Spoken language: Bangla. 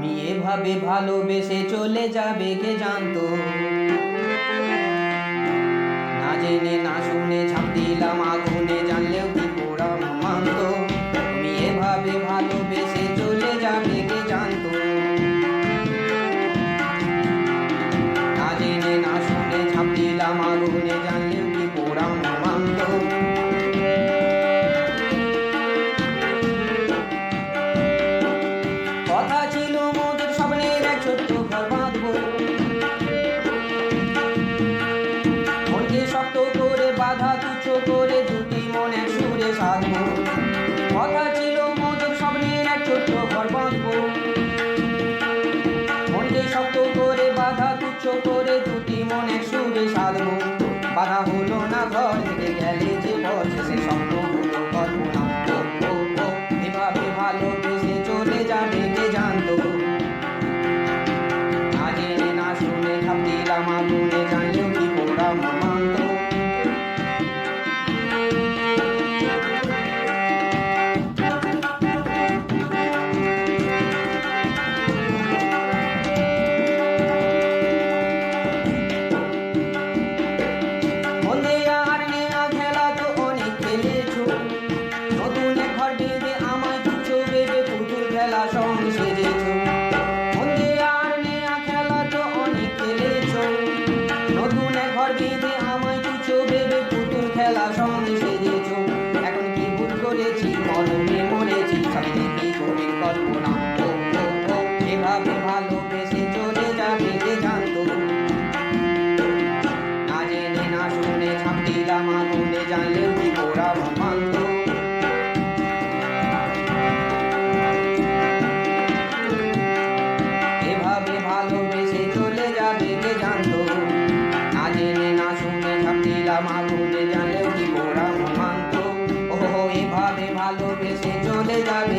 তুমি এভাবে ভালোবেসে চলে যাবে কে জানতো। না জেনে না শুনে ঝাঁপ দিলাম আগুনে, জানলেও কি পোড়াম মানতো। তুমি এভাবে ভালোবেসে চলে যাবে কে জানতো। না জেনে না শুনে ঝাঁপ দিলাম আগুনে, জানলেও কি পোড়াম মানতো। কথা ছিল মোদের স্বপ্নের এক ছোট্ট ঘর বাঁধবো, মনকে শক্ত করে বাঁধা তুচ্ছ করে দুটি মন এক সুরে সাধবো। কথা ছিল মোদের স্বপ্নের এক ছোট্ট ঘর বাঁধবো, মনকে শক্ত করে বাঁধা তুচ্ছ করে দুটি মন এক সুরে সাধবো। বাধা হলো না ঘর থেকে গেলে যে পথ, সে স্বপ্ন হলো কল্পনা। এভাবে ভালোবেসে চলে যাবে কে জানতো। না জেনে না শুনে ঝাঁপ দিলাম আগুনে, জানলেও কি পোড়াম মানতো। সঙ্গে সেজেছো মন্দে আর নেয়া খেলা তো অনেক খেলেছো, নতুন এক ঘর বেঁধে আমায় তুচ্ছ ভেবে পুতুল খেলা সঙ্গে সেজেছো। এখন কি ভুল করেছি, মরমে মরেছি, সব দেখি গভীর কল্পনা। এভাবে ভালোবেসে চলে যাবে কে জানতো। না জেনে না শুনে ঝাঁপ দিলাম আগুনে, জানলেও কি পোড়াম মানতো। ভালোবেসে চলে যাবে কে জানতো। না জেনে না শুনে ঝাঁপ দিলাম আগুনে, জানলেও কি পোড়াম মানতো। ও এভাবে ভালোবেসে চলে যাবে।